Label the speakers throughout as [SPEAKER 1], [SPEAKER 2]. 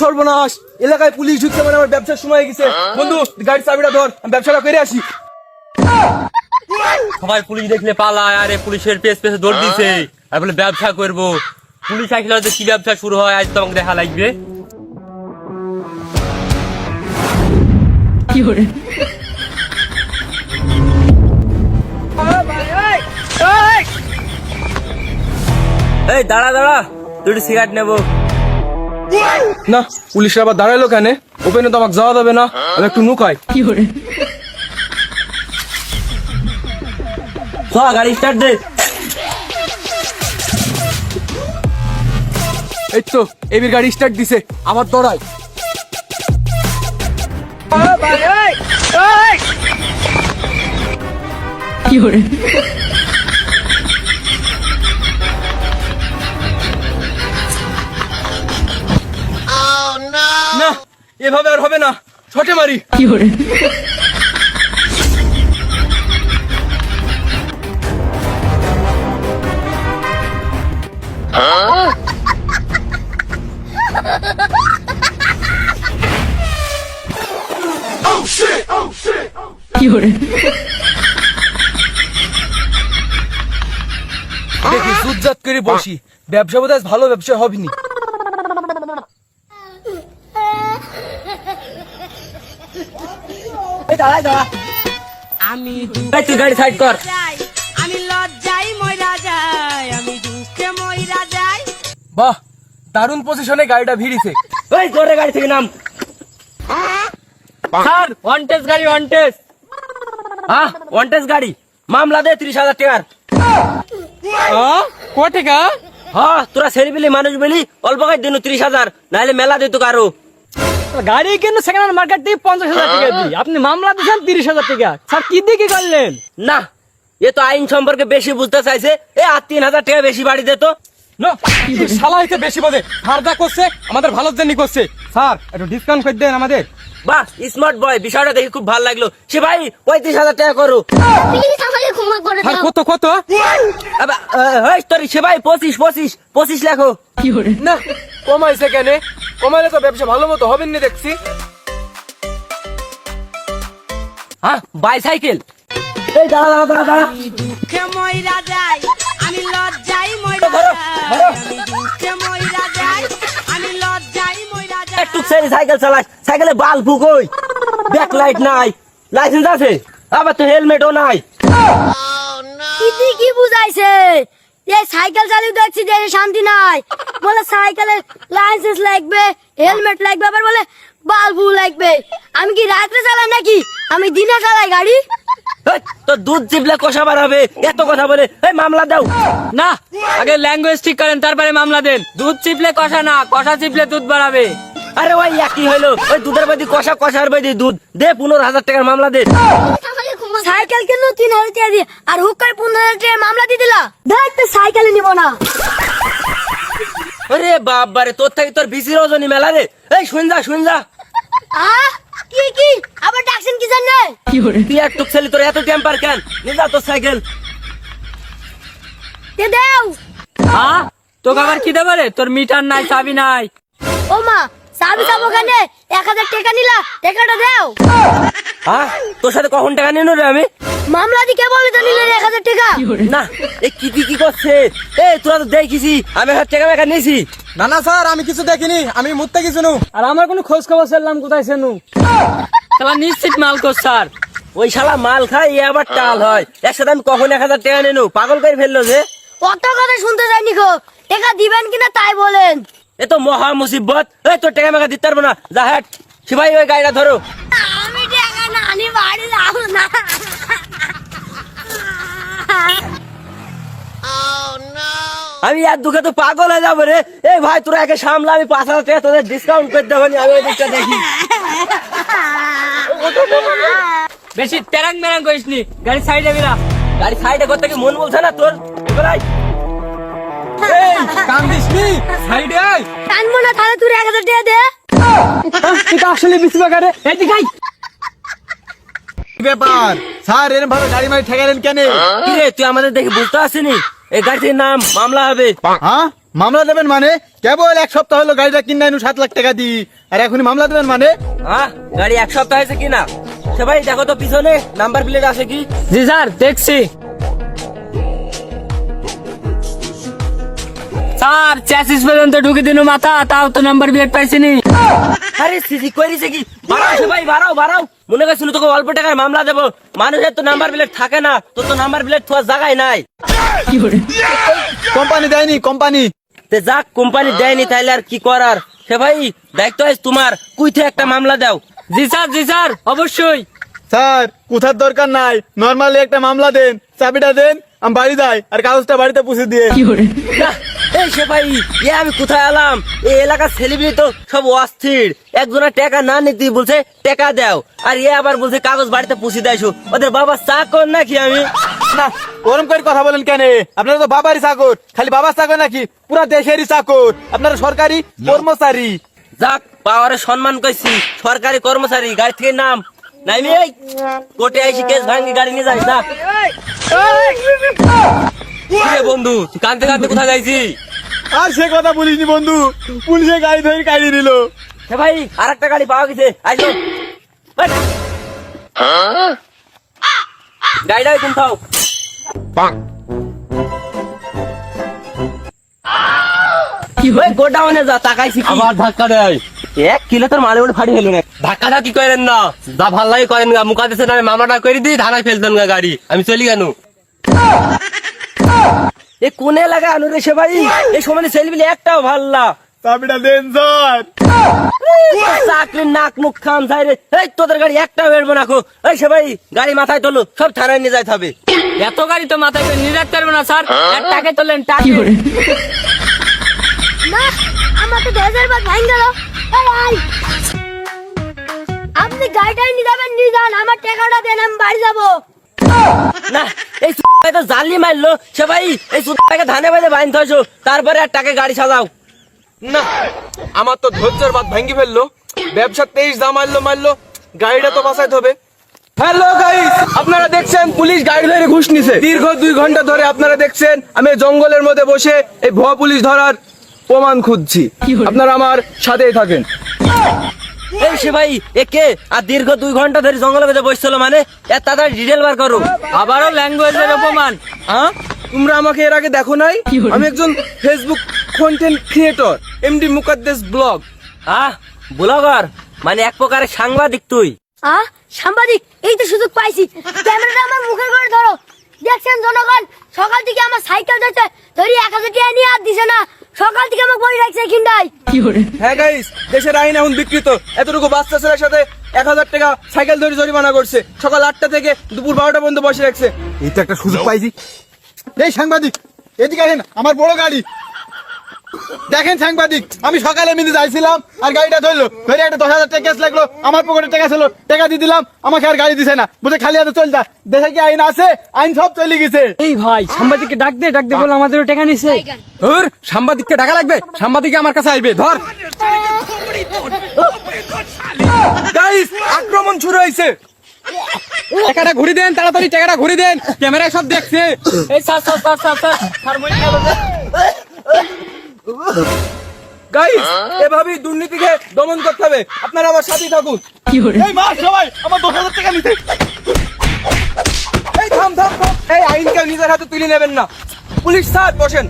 [SPEAKER 1] সর্বনাশ, এলাকায় পুলিশ ঢুকছে, মানে আমার ব্যবসার সময় গেছে। বন্ধু গাড়ির চাবিটা ধর, আমি ব্যবসাটা করে আসি।
[SPEAKER 2] সবাই পুলিশ দেখলে পালায়, আরে পুলিশের পেছে দৌড় দিছে আর বলে ব্যবসা করবো। পুলিশ আসলে হয়তো কি ব্যবসা শুরু হয় আজ তো আমাকে দেখা লাগবে। এই দাঁড়া দাঁড়া, দুটি সিগারেট নেবো।
[SPEAKER 1] না, পুলিশরা আবার দাঁড়াইলো কেন? ওপেনে তো আমাকে যাওয়া যাবে না, আমি একটু নুকাই।
[SPEAKER 2] গাড়ি স্টার্ট দে।
[SPEAKER 1] এই তো এবির গাড়ি স্টার্ট দিছে, আবার দৌড়াই। না, এভাবে আর হবে না, ছটে মারি। দেখি জুতজাত করে বসি, ব্যবসা বোধ ভালো ব্যবসা হবেনি।
[SPEAKER 2] তুই গাড়ি সাইড কর।
[SPEAKER 3] আমি লজ্জায় মইরা যাই, আমি দুঃখে মইরা যাই।
[SPEAKER 1] বাহ, দারুণ পজিশনে গাড়িটা ভিড়িছে।
[SPEAKER 2] ওই জোরে গাড়ি থেকে নাম। স্যার ওয়ান্টেজ গাড়ি, ওয়ান্টেজ। হ্যাঁ ওয়ান্টেজ গাড়ি, মামলা দে 30,000 টাকার।
[SPEAKER 1] ক টাকা?
[SPEAKER 2] হ্যাঁ তোরা ছেড়ে পেলি মানুষ বলি অল্প গাড়ি দিন 30,000, নাহলে মেলা দিত কারো।
[SPEAKER 4] গাড়ি কিন্তু সেকেন্ড হ্যান্ড মার্কেট থেকে 50,000 টাকা দিই, আপনি মামলা দিচ্ছেন 30,000 টাকা। স্যার কি দিয়ে কি করলেন?
[SPEAKER 2] না, এ তো আইন সম্পর্কে বেশি বুঝতে চাইছে। এ আর 3,000 টাকা বেশি বাড়ি দে তো।
[SPEAKER 1] শালা হইতে বেশি বোঝে, ফারদা করছে, আমাদের ভালোর জন্য করছে। স্যার একটু ডিসকাউন্ট করে দেন আমাদের।
[SPEAKER 2] বাহ স্মার্ট বয়, বিষয়টা দেখে খুব ভালো লাগলো। সে ভাই 35,000 টাকা করো।
[SPEAKER 5] প্লিজ আমাকে ক্ষমা করে
[SPEAKER 1] আর
[SPEAKER 5] দাও।
[SPEAKER 1] কত কত?
[SPEAKER 2] সে ভাই 25 লেখো।
[SPEAKER 1] না, কমাইছে কেন? কমাইলে তো ব্যবসা ভালো মতো হবে না দেখছি।
[SPEAKER 2] হ্যাঁ বাইসাইকেল। এই দাঁড়া দাঁড়া দাঁড়া দাঁড়া।
[SPEAKER 3] আমি দুঃখে মইরা যাই, আমি লজ্জায় মইরা
[SPEAKER 2] ধরো,
[SPEAKER 3] যাই।
[SPEAKER 2] ধরো।
[SPEAKER 3] আমি দুঃখে মইরা যাই, আমি লজ্জায় মইরা যাই।
[SPEAKER 2] একটু ছেড়ে সাইকেল চালাস, সাইকেলে বাল ফুকই, ব্যাক লাইট নাই, লাইসেন্স আছে, আবার তো হেলমেটও নাই।
[SPEAKER 5] কি কি বুঝাইছে? এই সাইকেল চালিয়ে দেখছি যে শান্তি নাই, বলে সাইকেলের লাইসেন্স লাগবে, হেলমেট লাগবে, আবার বলে বাল্বু লাগবে। আমি কি রাত্রে চালাই নাকি? আমি দিনে চালাই গাড়ি।
[SPEAKER 2] এই, তো দুধ চিপলে কষা বার হবে, এত কথা বলে। এই মামলা দাও।
[SPEAKER 4] না, আগে ল্যাঙ্গুয়েজ ঠিক করেন তারপরে মামলা দেন। দুধ চিপলে কষা না, কষা চিপলে দুধ বাড়াবে।
[SPEAKER 2] আরে ওই একই হইলো, ওই দুধের বাদি কষা, কষার বাদি দুধ। দে 15,000 টাকার মামলা দে।
[SPEAKER 5] সাইকেল কেন 3,000 টাকা দিয়ে আর হুকার 15,000 টাকা মামলা দিয়ে দিলা? দেখতে সাইকেলে নিব না।
[SPEAKER 2] আরে বাবারে, তোর থেকে তোর বিসি রজনী মেলা রে। এই শুন যা
[SPEAKER 5] কি কি আবার ডাকছেন কি জানে?
[SPEAKER 2] তুই একটু ছেলে, তোর এত টেম্পার কেন? নিয়ে যা তোর সাইকেল।
[SPEAKER 5] দে দাও।
[SPEAKER 4] হ্যাঁ তোকে আবার কি দেবে রে? তোর মিটার নাই, চাবি নাই।
[SPEAKER 5] ও মা, চাবি চাবো কেন? 1,000 টাকা নিলা, টাকাটা দাও।
[SPEAKER 2] হ্যাঁ তোর সাথে কখন টাকা নিয়ে রে আমি?
[SPEAKER 5] মামলা দি কে বলে তো নিলে 1,000 টাকা?
[SPEAKER 2] না এ কি করছে? এ তোরা তো দেখিছি আমি 1,000 টাকা মেকা নিয়েছি।
[SPEAKER 1] না না স্যার, আমি কিছু দেখিনি, আমি মুততে কিছু নু।
[SPEAKER 4] আর আমার কোনো খোঁজ খবর চাইলাম কোথায় সেনু। তাহলে নিশ্চিত মাল কর স্যার।
[SPEAKER 2] ওই শালা মাল খায়, এ আবার টাল হয়। একসাথে আমি কখন 1,000 টাকা নেনু? পাগল করে ফেললো যে।
[SPEAKER 5] কত কথা শুনতে যাইনি গো, টাকা দিবেন কিনা তাই বলেন।
[SPEAKER 2] এ তো মহা মুসিবত। এই তোর টাকা মেকা দিতে পারবো না, যা হ্যাট। সিপাহি ওই গাড়িটা ধরো।
[SPEAKER 5] আমি টাকা না আনি বাড়ি যাবো না।
[SPEAKER 2] আমি আর দুঃখে তো পাগল হয়ে যাবো রে। এই ভাই তোরা একে সামলা, আমি 5,000 টাকা তোদের ডিসকাউন্ট করে দেবো। আমি ওই দিকটা দেখি।
[SPEAKER 4] বেশি তেরাং মেরাং করিস নি, গাড়ি সাইডে বিরা।
[SPEAKER 2] গাড়ি সাইডে করতে কি মন বলছে না তোর? এবারে
[SPEAKER 1] এই কান্দিস নি, সাইডে আয়।
[SPEAKER 5] টানবো না, তাহলে তুই 1,000 টাকা দে।
[SPEAKER 4] তুই তো আসলে বিসি বাগারে। এই দিকাই
[SPEAKER 1] ব্যাপার স্যার, এরকম ভাবে গাড়ি মারি ঠেকালেন কেন?
[SPEAKER 2] কি রে, তুই আমাদের দেখে বুঝতে আসছিনি? এই গাড়ি থেকে নাম, মামলা হবে।
[SPEAKER 1] হ্যাঁ,
[SPEAKER 6] মামলা দেবেন মানে? কেবল এক সপ্তাহ হলো গাড়িটা কিনে আনু 7 লাখ টাকা দি, আর এখনই মামলা দেবেন মানে?
[SPEAKER 7] গাড়ি এক সপ্তাহ হয়েছে কিনা সে ভাই দেখো তো পিছনে নাম্বার প্লেট আছে কি?
[SPEAKER 4] জি স্যার দেখছি। স্যার চ্যাসিস পর্যন্ত ঢুকে দিন মাথা, তাও তো নাম্বার প্লেট পাইছিনি।
[SPEAKER 7] আরে সিসি কইরিছে কি? বাড়াও সে ভাই, বাড়াও বাড়াও। মনে করছিল তোকে অল্প টাকায় মামলা দেবো, মানুষের তো নাম্বার প্লেট থাকে না, তোর তো নাম্বার প্লেট থাকার জায়গায় নাই।
[SPEAKER 6] কোম্পানি দেয়নি, কোম্পানি।
[SPEAKER 7] তে যাক কোম্পানি দেয়নি তাইলে আর কি করার? সে ভাই দায়িত্ব আছে তোমার, কুইতে একটা মামলা দাও।
[SPEAKER 4] জি স্যার অবশ্যই।
[SPEAKER 6] স্যার কোথার দরকার নাই, নরমালি একটা মামলা দেন, চাবিটা দেন, আমি বাড়ি যাই, আর কাগজটা বাড়িতে পুষে দিয়ে।
[SPEAKER 7] না, এই সে ভাই আমি কোথায় এলাম? এই এলাকার সেলিব্রিটি তো সব অস্থির, একজনের টাকা না নিতে বলছে টাকা দাও, আর আবার বলছে কাগজ বাড়িতে পুষে দেয়ছো। ওদের বাবা চা কর নাকি আমি?
[SPEAKER 6] না ওরম করে কথা বলেন কেন? আপনারা তো বাবারই চাকর, খালি বাবার চাকর নাকি? পুরা দেশেরই চাকর, আপনারা সরকারি কর্মচারী।
[SPEAKER 7] যাক পাওয়ারে সম্মান করছি, সরকারি কর্মচারী। গাড়ি থেকে নাম নাইমি, এই কোর্টে আইসি কেস ভাঙি গাড়ি নিয়ে যাস না।
[SPEAKER 2] কিরে বন্ধু তুই কানতে কানতে কোথায় যাইছি?
[SPEAKER 6] আর সে কথা বলিসনি বন্ধু, পুলিশে গাড়ি ধরে গাড়ি নিল।
[SPEAKER 7] হে ভাই আর একটা গাড়ি পাওয়া গেছে, আইসো। গাড়িটা ওই থাও। ওই গোডাউনে যা, তাকাইছি কি?
[SPEAKER 2] আবার ধাক্কা দেয়।
[SPEAKER 7] 1 কিলো তোর মালে উঠে ফাটি হলো না।
[SPEAKER 2] ধাক্কা ধাক্কি করেন না, যা ভাল লাগে করেন গা। মুখা দিচ্ছে না মামলাটা করে দিই, ধানায় ফেলতেন গা গাড়ি, আমি চলি কেন?
[SPEAKER 7] এ কোন এলাকা আনু রে সে ভাই? এই সময় সেলবিলি একটাও ভাল না।
[SPEAKER 6] চাবিটা দেন স্যার।
[SPEAKER 7] চাকরির নাক মুখ খাম যাই রে। এই তোদের গাড়ি একটাও বেরবো না খো। এই সে ভাই গাড়ি মাথায় তোলো, সব থানায় নিয়ে যাইতে হবে।
[SPEAKER 4] এত গাড়ি তো মাথায় করে নিয়ে যেতে পারবো না স্যার, এক টাকে তোলেন টাকে।
[SPEAKER 5] না আমার তো 10,000 বাদ ভাঙ গেল। আপনি গাড়িটা নিয়ে যাবেন, নিয়ে যান, আমার টাকাটা দেন, আমি বাড়ি যাবো।
[SPEAKER 7] না এই ভাই তো জালি মারলো সে ভাই। এই সুতাকে ধানে বাইতে বাইন থাকছো, তারপরে আর টাকে গাড়ি সাজাও।
[SPEAKER 1] না আমার তো ধৈর্যের বাদ ভাঙ্গি ফেললো। ব্যবসা 23 যা মারলো, গাড়িটা তো বাঁচাইতে হবে। হ্যালো গাইস, আপনারা দেখছেন পুলিশ গাড়ি ধরে ঘুষ নিছে। দীর্ঘ 2 ঘন্টা ধরে আপনারা দেখছেন আমি জঙ্গলের মধ্যে বসে এই ভুয়া পুলিশ ধরার প্রমাণ খুঁজছি। আপনারা আমার সাথেই থাকেন।
[SPEAKER 7] এই সে ভাই একে আর দীর্ঘ 2 ঘন্টা ধরে জঙ্গলের মধ্যে বসছিল মানে? এত তাড়াতাড়ি ডিটেল বার করো।
[SPEAKER 4] আবারও ল্যাঙ্গুয়েজের অপমান।
[SPEAKER 1] হ্যাঁ তোমরা আমাকে এর আগে দেখো নাই? আমি একজন Facebook content creator, MD Mukaddes blog.
[SPEAKER 7] Blogger মানে এক প্রকারের সাংবাদিক তুই?
[SPEAKER 5] সাংবাদিক, এই তো সুযোগ পাইছি, ক্যামেরাটা আমার মুখের করে ধরো। দেখছেন জনগণ, সকাল থেকে আমার সাইকেল ধরছে, ধরি 1000 টাকা নিয়ে আর দিছে না। সকাল থেকে আমাকে বই রাখছে এখানটাই।
[SPEAKER 1] হ্যাঁ গাইস, দেশের আইন এখন বিকৃত। এতটুকু বাচ্চা ছেলের সাথে 1000 টাকা সাইকেল ধরে জরিমানা করছে। সকাল 8টা থেকে দুপুর 12টা পর্যন্ত বসে রাখছে।
[SPEAKER 6] এই তো একটা সুযোগ পাইছি। এই সাংবাদিক এদিকে আসেন, আমার বড় গাড়ি দেখেন। সাংবাদিক আমি সকালে মিলে যাইছিলাম, আর গাড়িটা ধরলো, ধরে একটা 10,000 টাকা কেস লাগলো। আমার পকেটে টাকা ছিল, টাকা দিয়ে দিলাম, আমাকে আর গাড়ি দিছে না। বুঝে খালি হাতে চলতা। দেশে কি আইন আছে? আইন সব চলে গেছে।
[SPEAKER 4] এই ভাই সাংবাদিককে ডাক দে বলে আমাদেরও টাকা নিছে।
[SPEAKER 1] ধর সাংবাদিককে টাকা লাগবে, সাংবাদিক আমার কাছে আসবে। ধর গাইস, আক্রমণ শুরু হয়েছে। টাকাটা ঘুরি দেন, তাড়াতাড়ি টাকাটা ঘুরি দেন, ক্যামেরায় সব দেখছে।
[SPEAKER 4] এই স্যার মই গেল যে।
[SPEAKER 1] গাইস এভাবেই দুর্নীতিকে দমন করতে হবে। আপনারা আমার সাথেই থাকুন।
[SPEAKER 6] এই মার সবাই আমার 10,000 টাকা নিতে।
[SPEAKER 1] এই থাম। এই আইনকে নিজের হাতে তুলে নেবেন না। পুলিশ স্যার বসেন।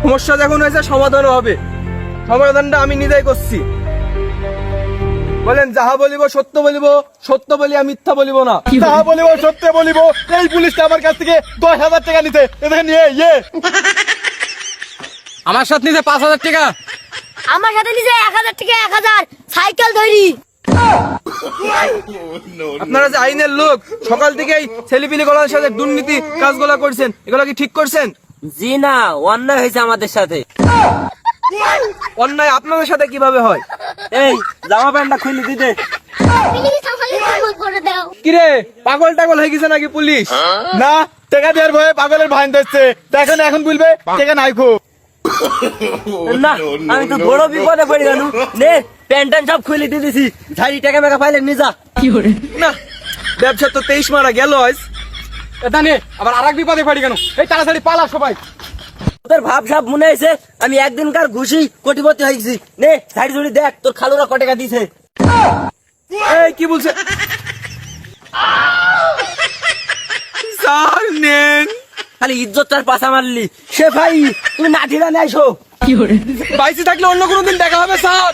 [SPEAKER 1] সমস্যা যখন হয়েছে সমাধানও হবে। সমাধানটা আমি নিজেই করছি। বলেন যাহা বলিব সত্য বলিব, সত্য বলিয়া মিথ্যা বলিব না।
[SPEAKER 6] তাহা বলিব, সত্য বলিব। এই পুলিশটা আমার কাছ থেকে 10,000 টাকা নিতে, এদের নিয়ে
[SPEAKER 1] আমার সাথে নিচে 5,000 টাকা।
[SPEAKER 5] আমার সাথে নিচে 1000 টাকা, 1000 সাইকেল ধরি।
[SPEAKER 1] আপনারা যে আইনের লোক, সকাল থেকেই ছেলেপিলি গুলোর সাথে দুর্নীতি কাজগুলো করছেন, এগুলো কি ঠিক করছেন?
[SPEAKER 7] জি না, অন্যায় হয়েছে আমাদের সাথে।
[SPEAKER 1] অন্যায় আপনাদের সাথে কিভাবে হয়?
[SPEAKER 7] এই জামা প্যান্টটা খুলে দিতে।
[SPEAKER 1] কিরে পাগল টাগল হয়ে গেছে নাকি পুলিশ?
[SPEAKER 6] না, টাকা দেওয়ার ভয়ে পাগলের ভাইন ধরছে। এখন বলবে টাকা নাই খো।
[SPEAKER 7] না আমি তো বড় বিপদে পড়ে গেল। নে প্যান্ট সব খুলে দিয়ে দিছি, ঝাড়ি টাকা মেকা পাইলে নিয়ে যা।
[SPEAKER 1] না ব্যবসা তো 23 মারা গেল। এটা নে আবার আরেক বিপদে পড়ে গেল। এই তাড়াতাড়ি পালা সবাই।
[SPEAKER 7] তোর ভাব সাব মনে হয়েছে আমি একদিনকার ঘুষি কোটিপতি হয়েছি। নে সাইড জুড়ি দেখ তোর খালুরা ক টাকা দিছে।
[SPEAKER 1] এই কি বলছে স্যার নেন।
[SPEAKER 7] খালি ইজ্জতটার পাশা মারলি। সে ভাই তুমি নাঠিরা নেছো।
[SPEAKER 1] বাইসে থাকলে অন্য কোনো দিন দেখা হবে স্যার।